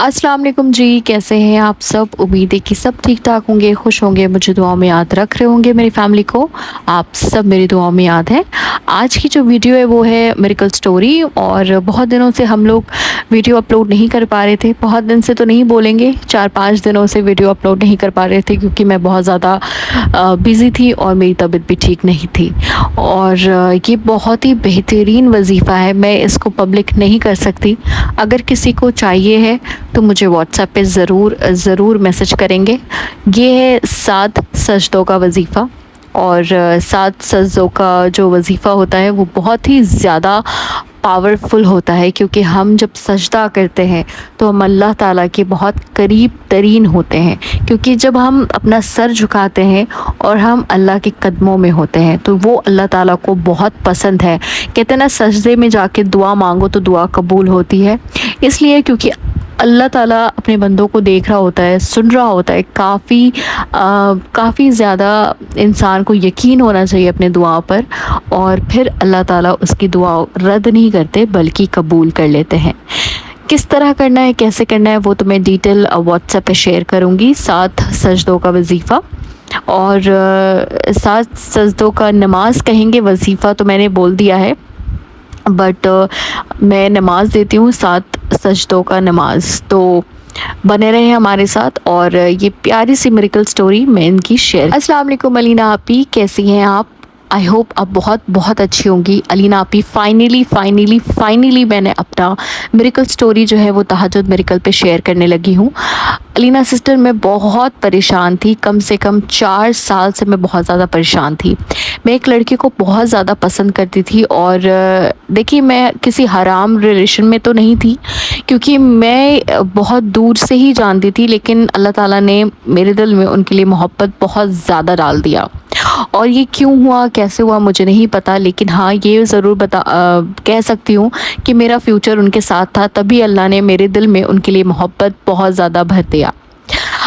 अस्सलाम वालेकुम जी, कैसे हैं आप सब? उम्मीद है कि सब ठीक-ठाक होंगे, खुश होंगे, मुझे दुआओं में याद रख रहे होंगे मेरी फ़ैमिली को। आप सब मेरी दुआओं में याद हैं। आज की जो वीडियो है वो है मिरेकल स्टोरी और बहुत दिनों से हम लोग वीडियो अपलोड नहीं कर पा रहे थे। बहुत दिन से तो नहीं बोलेंगे, 4-5 दिनों से वीडियो अपलोड नहीं कर पा रहे थे क्योंकि मैं बहुत ज़्यादा बिज़ी थी और मेरी तबीयत भी ठीक नहीं थी। और ये बहुत ही बेहतरीन वजीफ़ा है, मैं इसको पब्लिक नहीं कर सकती। अगर किसी को चाहिए है तो मुझे व्हाट्सएप पे ज़रूर मैसेज करेंगे। ये है 7 सजदों का वजीफ़ा और 7 सजदों का जो वजीफ़ा होता है वो बहुत ही ज़्यादा पावरफुल होता है क्योंकि हम जब सजदा करते हैं तो हम अल्लाह ताला के बहुत करीब तरीन होते हैं, क्योंकि जब हम अपना सर झुकाते हैं और हम अल्लाह के कदमों में होते हैं तो वो अल्लाह ताला को बहुत पसंद है। कहते हैं ना, सजदे में जाके दुआ मांगो तो दुआ कबूल होती है, इसलिए क्योंकि अल्लाह ताला अपने बंदों को देख रहा होता है, सुन रहा होता है। काफ़ी ज़्यादा इंसान को यकीन होना चाहिए अपने दुआ पर और फिर अल्लाह ताला उसकी दुआ रद्द नहीं करते बल्कि कबूल कर लेते हैं। किस तरह करना है, कैसे करना है, वो तो मैं डिटेल व्हाट्सएप पे शेयर करूँगी। 7 सजदों का वजीफ़ा और 7 सजदों का नमाज कहेंगे, वजीफ़ा तो मैंने बोल दिया है, बट मैं नमाज देती हूँ 7 सजदों का नमाज। तो बने रहे हमारे साथ और ये प्यारी सी मिरेकल स्टोरी मैं इनकी शेयर। अस्सलाम वालेकुम अलीना आपी, कैसी हैं आप? आई होप आप बहुत बहुत अच्छी होंगी। अलीना आपी, फाइनली मैंने अपना मिरेकल स्टोरी जो है वो तहज्जुद मिरेकल पे शेयर करने लगी हूँ। अलीना सिस्टर, मैं बहुत परेशान थी, कम से कम 4 साल से मैं बहुत ज़्यादा परेशान थी। मैं एक लड़के को बहुत ज़्यादा पसंद करती थी और देखिए, मैं किसी हराम रिलेशन में तो नहीं थी क्योंकि मैं बहुत दूर से ही जानती थी, लेकिन अल्लाह ताला ने मेरे दिल में उनके लिए मोहब्बत बहुत ज़्यादा डाल दिया। और ये क्यों हुआ, कैसे हुआ, मुझे नहीं पता, लेकिन हाँ ये ज़रूर कह सकती हूँ कि मेरा फ्यूचर उनके साथ था, तभी अल्लाह ने मेरे दिल में उनके लिए मोहब्बत बहुत ज़्यादा भर दिया।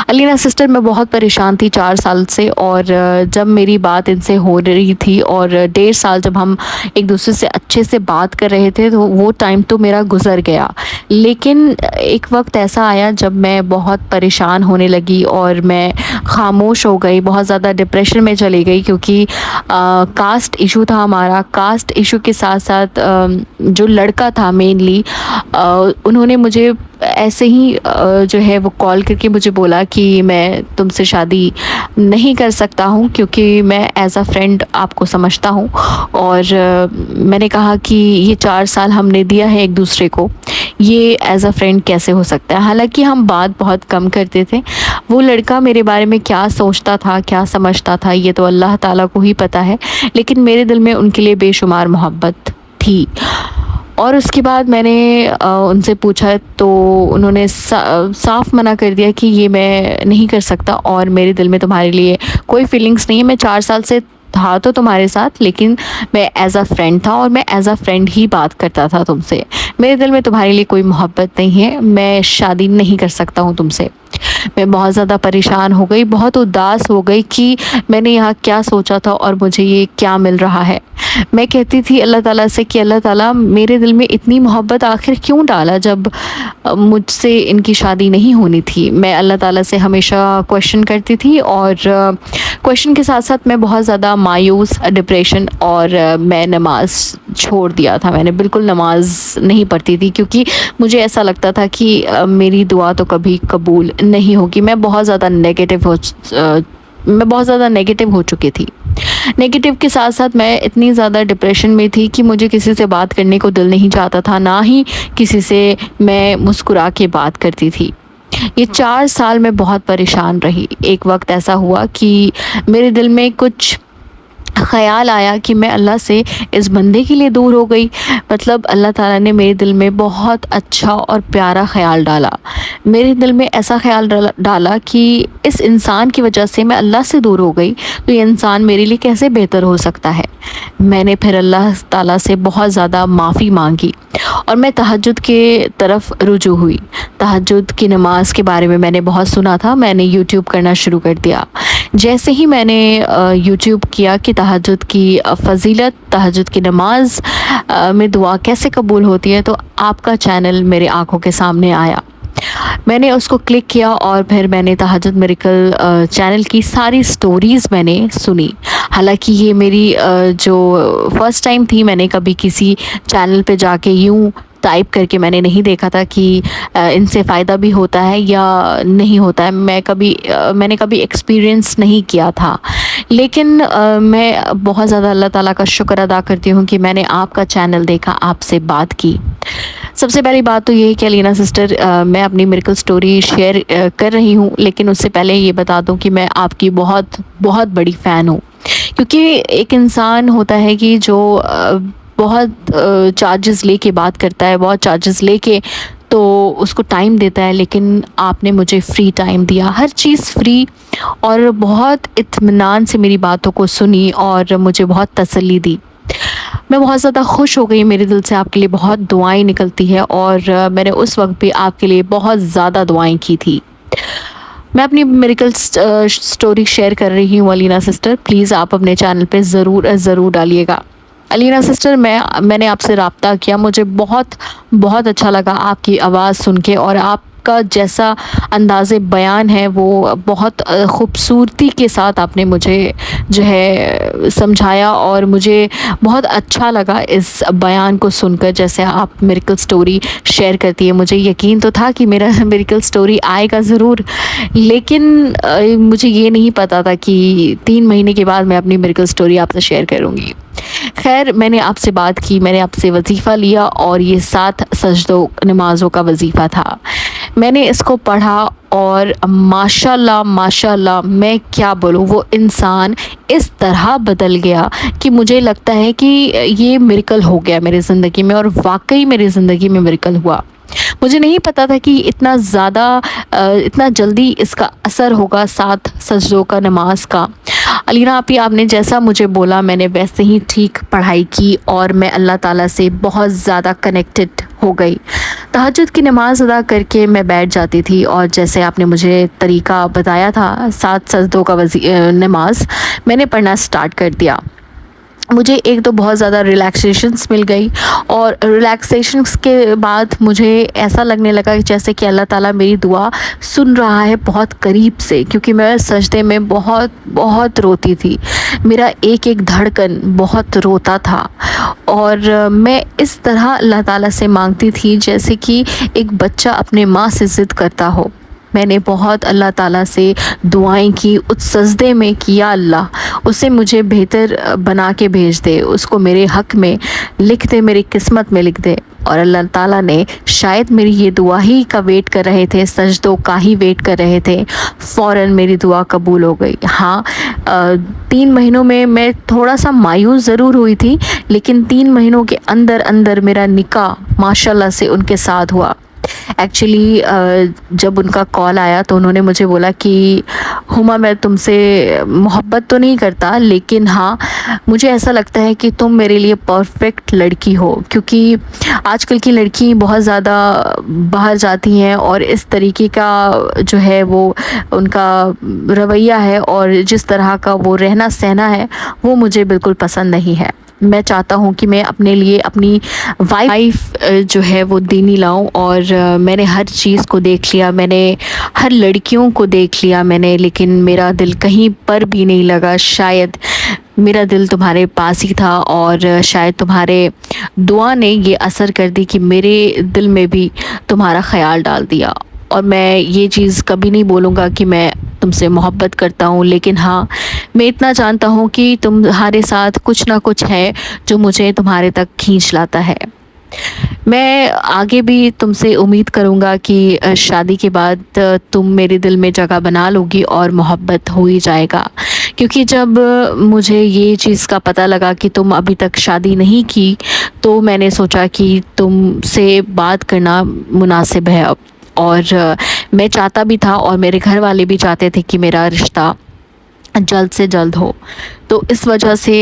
अलीना सिस्टर, मैं बहुत परेशान थी 4 साल से और जब मेरी बात इनसे हो रही थी और 1.5 साल जब हम एक दूसरे से अच्छे से बात कर रहे थे तो वो टाइम तो मेरा गुजर गया। लेकिन एक वक्त ऐसा आया जब मैं बहुत परेशान होने लगी और मैं खामोश हो गई, बहुत ज़्यादा डिप्रेशन में चली गई क्योंकि कास्ट इशू था हमारा। कास्ट इशू के साथ साथ जो लड़का था मेनली, उन्होंने मुझे ऐसे ही जो है वो कॉल करके मुझे बोला कि मैं तुमसे शादी नहीं कर सकता हूँ क्योंकि मैं एज़ अ फ्रेंड आपको समझता हूँ। और मैंने कहा कि ये 4 साल हमने दिया है एक दूसरे को, ये एज़ अ फ्रेंड कैसे हो सकता है। हालांकि हम बात बहुत कम करते थे। वो लड़का मेरे बारे में क्या सोचता था, क्या समझता था, ये तो अल्लाह ताला को ही पता है, लेकिन मेरे दिल में उनके लिए बेशुमार मोहब्बत थी। और उसके बाद मैंने उनसे पूछा तो उन्होंने साफ मना कर दिया कि ये मैं नहीं कर सकता और मेरे दिल में तुम्हारे लिए कोई फीलिंग्स नहीं है। मैं 4 साल से था तो तुम्हारे साथ, लेकिन मैं एज़ अ फ्रेंड था और मैं एज़ अ फ्रेंड ही बात करता था तुमसे। मेरे दिल में तुम्हारे लिए कोई मोहब्बत नहीं है, मैं शादी नहीं कर सकता हूँ तुमसे। मैं बहुत ज़्यादा परेशान हो गई, बहुत उदास हो गई कि मैंने यहाँ क्या सोचा था और मुझे ये क्या मिल रहा है। मैं कहती थी अल्लाह ताला से कि अल्लाह ताला, मेरे दिल में इतनी मोहब्बत आखिर क्यों डाला जब मुझसे इनकी शादी नहीं होनी थी। मैं अल्लाह ताला से हमेशा क्वेश्चन करती थी और क्वेश्चन के साथ साथ मैं बहुत ज़्यादा मायूस, डिप्रेशन और मैं नमाज़ छोड़ दिया था। मैंने बिल्कुल नमाज़ नहीं पढ़ती थी क्योंकि मुझे ऐसा लगता था कि मेरी दुआ तो कभी कबूल नहीं होगी। मैं बहुत ज़्यादा नेगेटिव हो चुकी थी। नेगेटिव के साथ साथ मैं इतनी ज़्यादा डिप्रेशन में थी कि मुझे किसी से बात करने को दिल नहीं चाहता था, ना ही किसी से मैं मुस्कुरा के बात करती थी। ये 4 साल मैं बहुत परेशान रही। एक वक्त ऐसा हुआ कि मेरे दिल में कुछ ख़याल आया कि मैं अल्लाह से इस बंदे के लिए दूर हो गई। मतलब अल्लाह ताला ने मेरे दिल में बहुत अच्छा और प्यारा ख़याल डाला। मेरे दिल में ऐसा ख़याल डाला कि इस इंसान की वजह से मैं अल्लाह से दूर हो गई तो ये इंसान मेरे लिए कैसे बेहतर हो सकता है। मैंने फिर अल्लाह ताला से बहुत ज़्यादा माफ़ी मांगी और मैं तहज्जुद के तरफ रुजू हुई। तहज्जुद की नमाज़ के बारे में मैंने बहुत सुना था, मैंने यूट्यूब करना शुरू कर दिया। जैसे ही मैंने यूट्यूब किया कि तहज्जुद की फ़जीलत, तहज्जुद की नमाज में दुआ कैसे कबूल होती है, तो आपका चैनल मेरे आँखों के सामने आया। मैंने उसको क्लिक किया और फिर मैंने तहज्जुद मिरेकल चैनल की सारी स्टोरीज़ मैंने सुनी। हालाँकि ये मेरी जो फर्स्ट टाइम थी, मैंने कभी किसी चैनल पे जाके यूँ टाइप करके मैंने नहीं देखा था कि इनसे फ़ायदा भी होता है या नहीं होता है। मैंने कभी एक्सपीरियंस नहीं किया था। लेकिन मैं बहुत ज़्यादा अल्लाह ताला का शुक्र अदा करती हूँ कि मैंने आपका चैनल देखा, आपसे बात की। सबसे पहली बात तो ये है कि अलीना सिस्टर, मैं अपनी मिरेकल स्टोरी शेयर कर रही हूँ, लेकिन उससे पहले ये बता दूँ कि मैं आपकी बहुत बहुत बड़ी फ़ैन हूँ। क्योंकि एक इंसान होता है कि जो बहुत चार्जेस लेके बात करता है, बहुत चार्जेस लेके तो उसको टाइम देता है, लेकिन आपने मुझे फ्री टाइम दिया, हर चीज़ फ्री, और बहुत इत्मीनान से मेरी बातों को सुनी और मुझे बहुत तसल्ली दी। मैं बहुत ज़्यादा खुश हो गई, मेरे दिल से आपके लिए बहुत दुआएं निकलती है, और मैंने उस वक्त भी आपके लिए बहुत ज़्यादा दुआएं की थी। मैं अपनी मिरेकल स्टोरी शेयर कर रही हूँ अलीना सिस्टर, प्लीज़ आप अपने चैनल पे ज़रूर डालिएगा। अलीना सिस्टर, मैंने आपसे रब्ता किया, मुझे बहुत बहुत अच्छा लगा आपकी आवाज़ सुन के, और आपका जैसा अंदाज़े बयान है वो बहुत ख़ूबसूरती के साथ आपने मुझे जो है समझाया, और मुझे बहुत अच्छा लगा इस बयान को सुनकर, जैसे आप मिरेकल स्टोरी शेयर करती है। मुझे यकीन तो था कि मेरा मिरेकल स्टोरी आएगा ज़रूर, लेकिन मुझे ये नहीं पता था कि 3 महीने के बाद मैं अपनी मिरेकल स्टोरी आपसे शेयर करूँगी। खैर, मैंने आपसे बात की, मैंने आपसे वजीफ़ा लिया, और ये 7 सजदों नमाज़ों का वजीफ़ा था। मैंने इसको पढ़ा और माशाल्लाह माशाल्लाह, मैं क्या बोलूँ, वो इंसान इस तरह बदल गया कि मुझे लगता है कि ये मिरेकल हो गया मेरी ज़िंदगी में, और वाकई मेरी ज़िंदगी में मिरेकल हुआ। मुझे नहीं पता था कि इतना ज़्यादा इतना जल्दी इसका असर होगा 7 सजदों का नमाज का। अलीना आपी, आपने जैसा मुझे बोला मैंने वैसे ही ठीक पढ़ाई की, और मैं अल्लाह ताला से बहुत ज़्यादा कनेक्टेड हो गई। तहज्जुद की नमाज़ अदा करके मैं बैठ जाती थी, और जैसे आपने मुझे तरीका बताया था 7 सजदों का नमाज, मैंने पढ़ना स्टार्ट कर दिया। मुझे एक तो बहुत ज़्यादा रिलैक्सेशंस मिल गई, और रिलैक्सेशंस के बाद मुझे ऐसा लगने लगा कि जैसे कि अल्लाह ताला मेरी दुआ सुन रहा है बहुत करीब से, क्योंकि मैं सजदे में बहुत बहुत रोती थी। मेरा एक एक धड़कन बहुत रोता था, और मैं इस तरह अल्लाह ताला से मांगती थी जैसे कि एक बच्चा अपने माँ से ज़िद करता हो। मैंने बहुत अल्लाह ताला से दुआएं की उस सजदे में कि या अल्लाह, उसे मुझे बेहतर बना के भेज दे, उसको मेरे हक़ में लिख दे, मेरी किस्मत में लिख दे। और अल्लाह ताला ने शायद मेरी ये दुआ ही का वेट कर रहे थे, सजदों का ही वेट कर रहे थे, फ़ौरन मेरी दुआ कबूल हो गई। हाँ, 3 महीनों में मैं थोड़ा सा मायूस ज़रूर हुई थी, लेकिन 3 महीनों के अंदर अंदर मेरा निकाह माशाल्लाह से उनके साथ हुआ। एक्चुअली जब उनका कॉल आया तो उन्होंने मुझे बोला कि हुमा, मैं तुमसे मोहब्बत तो नहीं करता, लेकिन हाँ, मुझे ऐसा लगता है कि तुम मेरे लिए परफेक्ट लड़की हो, क्योंकि आजकल की लड़की बहुत ज़्यादा बाहर जाती हैं, और इस तरीके का जो है वो उनका रवैया है, और जिस तरह का वो रहना सहना है, वो मुझे बिल्कुल पसंद नहीं है। मैं चाहता हूँ कि मैं अपने लिए अपनी वाइफ जो है वो दीनी लाऊं, और मैंने हर चीज़ को देख लिया, मैंने हर लड़कियों को देख लिया मैंने, लेकिन मेरा दिल कहीं पर भी नहीं लगा। शायद मेरा दिल तुम्हारे पास ही था, और शायद तुम्हारे दुआ ने ये असर कर दी कि मेरे दिल में भी तुम्हारा ख़याल डाल दिया। और मैं ये चीज़ कभी नहीं बोलूँगा कि मैं तुमसे मोहब्बत करता हूँ, लेकिन हाँ, मैं इतना जानता हूँ कि तुम्हारे साथ कुछ ना कुछ है जो मुझे तुम्हारे तक खींच लाता है। मैं आगे भी तुमसे उम्मीद करूँगा कि शादी के बाद तुम मेरे दिल में जगह बना लोगी, और मोहब्बत हो ही जाएगा। क्योंकि जब मुझे ये चीज़ का पता लगा कि तुम अभी तक शादी नहीं की, तो मैंने सोचा कि तुमसे बात करना मुनासिब है अब। और मैं चाहता भी था, और मेरे घर वाले भी चाहते थे कि मेरा रिश्ता जल्द से जल्द हो, तो इस वजह से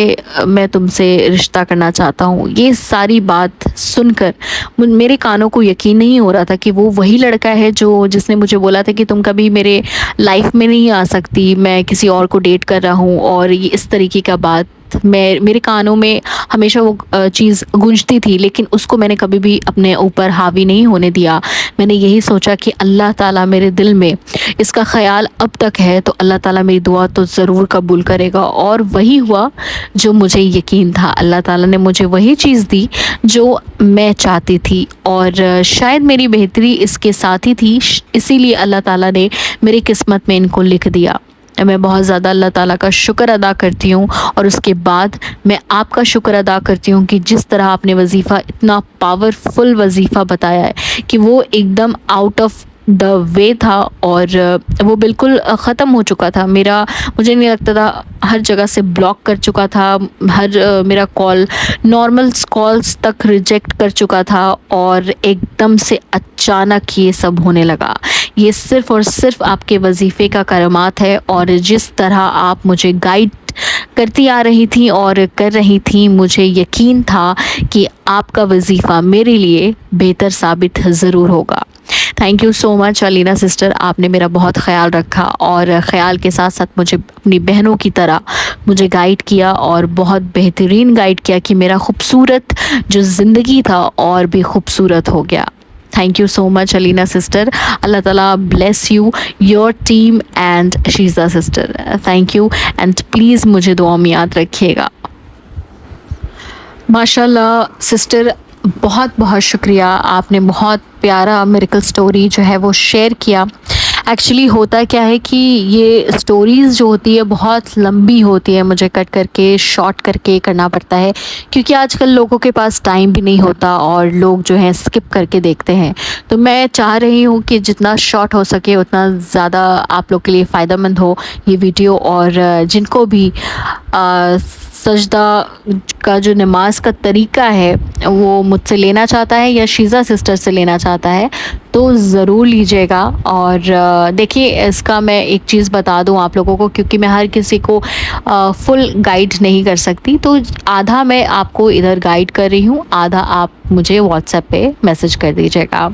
मैं तुमसे रिश्ता करना चाहता हूँ। ये सारी बात सुनकर मेरे कानों को यकीन नहीं हो रहा था कि वो वही लड़का है जिसने मुझे बोला था कि तुम कभी मेरे लाइफ में नहीं आ सकती, मैं किसी और को डेट कर रहा हूँ, और ये इस तरीके का बात मेरे कानों में हमेशा वो चीज़ गूंजती थी, लेकिन उसको मैंने कभी भी अपने ऊपर हावी नहीं होने दिया। मैंने यही सोचा कि अल्लाह ताला मेरे दिल में इसका ख़्याल अब तक है, तो अल्लाह ताला मेरी दुआ तो ज़रूर कबूल करेगा। और वही हुआ जो मुझे यकीन था। अल्लाह ताला ने मुझे वही चीज़ दी जो मैं चाहती थी, और शायद मेरी बेहतरी इसके साथ ही थी, इसीलिए अल्लाह ताला ने मेरी किस्मत में इनको लिख दिया। मैं बहुत ज़्यादा अल्लाह ताला का शुक्र अदा करती हूँ, और उसके बाद मैं आपका शुक्र अदा करती हूँ कि जिस तरह आपने वजीफ़ा, इतना पावरफुल वजीफ़ा बताया है कि वो एकदम आउट ऑफ द वे था, और वो बिल्कुल ख़त्म हो चुका था। मुझे नहीं लगता था, हर जगह से ब्लॉक कर चुका था, मेरा कॉल नॉर्मल कॉल्स तक रिजेक्ट कर चुका था, और एकदम से अचानक ये सब होने लगा। ये सिर्फ़ और सिर्फ आपके वजीफ़े का करमात है, और जिस तरह आप मुझे गाइड करती आ रही थी और कर रही थी, मुझे यकीन था कि आपका वजीफ़ा मेरे लिए बेहतर साबित ज़रूर होगा। Thank you so much Alina sister, आपने मेरा बहुत ख़याल रखा, और ख़याल के साथ साथ मुझे अपनी बहनों की तरह मुझे गाइड किया, और बहुत बेहतरीन गाइड किया कि मेरा खूबसूरत जो ज़िंदगी था और भी खूबसूरत हो गया। Thank you so much Alina sister. अल्लाह ताला bless you, your team and Sheeza sister. Thank you, and please मुझे दुआ में याद रखिएगा। माशाल्लाह सिस्टर, बहुत बहुत शुक्रिया, आपने बहुत प्यारा मिरेकल स्टोरी जो है वो शेयर किया। एक्चुअली होता क्या है कि ये स्टोरीज़ जो होती है बहुत लंबी होती है, मुझे कट करके शॉर्ट करके करना पड़ता है, क्योंकि आजकल लोगों के पास टाइम भी नहीं होता और लोग जो हैं स्किप करके देखते हैं। तो मैं चाह रही हूँ कि जितना शॉर्ट हो सके उतना ज़्यादा आप लोग के लिए फ़ायदेमंद हो ये वीडियो, और जिनको भी सजदा का जो नमाज का तरीका है वो मुझसे लेना चाहता है या शीज़ा सिस्टर से लेना चाहता है, तो ज़रूर लीजिएगा। और देखिए, इसका मैं एक चीज़ बता दूं आप लोगों को, क्योंकि मैं हर किसी को फुल गाइड नहीं कर सकती, तो आधा मैं आपको इधर गाइड कर रही हूँ, आधा आप मुझे व्हाट्सएप पे मैसेज कर दीजिएगा।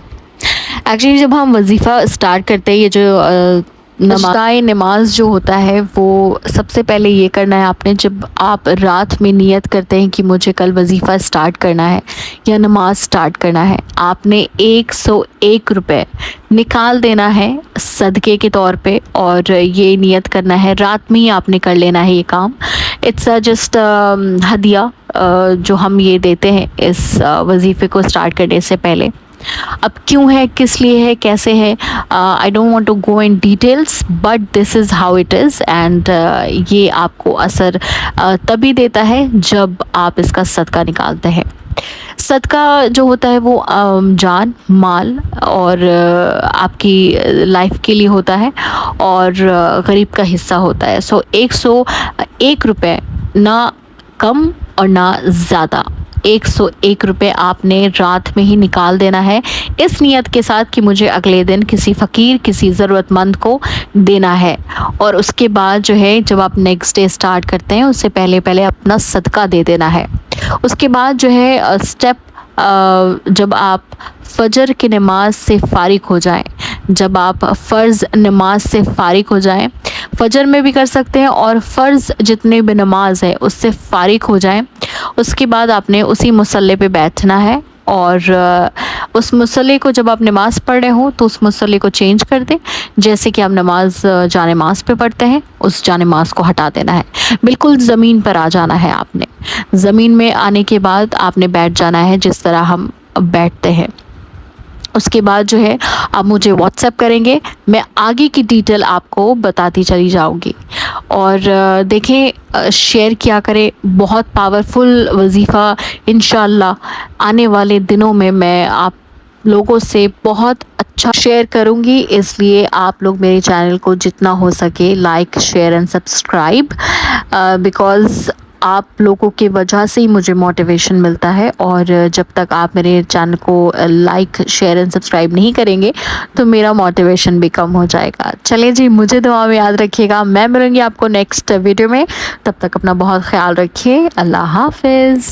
एक्चुअली जब हम वजीफ़ा स्टार्ट करते हैं, ये जो नमाज जो होता है, वो सबसे पहले ये करना है आपने, जब आप रात में नियत करते हैं कि मुझे कल वजीफ़ा स्टार्ट करना है या नमाज स्टार्ट करना है, आपने 101 रुपये निकाल देना है सदक़े के तौर पे, और ये नियत करना है रात में ही आपने कर लेना है ये काम। इट्स जस्ट हदिया जो हम ये देते हैं इस वजीफ़े को स्टार्ट करने से पहले। अब क्यों है, किस लिए है, कैसे है, I don't want to go in details, but this is how it is. And ये आपको असर तभी देता है जब आप इसका सदका निकालते हैं। सदका जो होता है वो जान, माल और आपकी लाइफ के लिए होता है, और गरीब का हिस्सा होता है। सो 101 रुपये, ना कम और ना ज़्यादा, 101 रुपये आपने रात में ही निकाल देना है, इस नियत के साथ कि मुझे अगले दिन किसी फ़कीर, किसी ज़रूरतमंद को देना है। और उसके बाद जो है, जब आप नेक्स्ट डे स्टार्ट करते हैं उससे पहले पहले अपना सदका दे देना है। उसके बाद जो है स्टेप, जब आप फ़जर की नमाज से फ़ारिग हो जाएं, जब आप फ़र्ज़ नमाज से फ़ारिग हो जाएं, फ़जर में भी कर सकते हैं, और फ़र्ज़ जितने भी नमाज है उससे फ़ारिग हो जाएं, उसके बाद आपने उसी मुसल्ले पे बैठना है, और उस मुसल्ले को जब आप नमाज़ पढ़ रहे हो तो उस मुसल्ले को चेंज कर दें, जैसे कि आप नमाज जानेमाज़ पे पढ़ते हैं, उस जानेमाज़ को हटा देना है, बिल्कुल ज़मीन पर आ जाना है आपने। ज़मीन में आने के बाद आपने बैठ जाना है जिस तरह हम बैठते हैं। उसके बाद जो है आप मुझे व्हाट्सएप करेंगे, मैं आगे की डिटेल आपको बताती चली जाऊंगी। और देखें, शेयर किया करें, बहुत पावरफुल वजीफ़ा इंशाअल्लाह आने वाले दिनों में मैं आप लोगों से बहुत अच्छा शेयर करूंगी, इसलिए आप लोग मेरे चैनल को जितना हो सके like, share and subscribe, because आप लोगों के वजह से ही मुझे मोटिवेशन मिलता है, और जब तक आप मेरे चैनल को लाइक, शेयर एंड सब्सक्राइब नहीं करेंगे तो मेरा मोटिवेशन भी कम हो जाएगा। चलिए जी, मुझे दुआ में याद रखिएगा, मैं मिलूँगी आपको नेक्स्ट वीडियो में, तब तक अपना बहुत ख्याल रखिए। अल्लाह हाफ़िज़।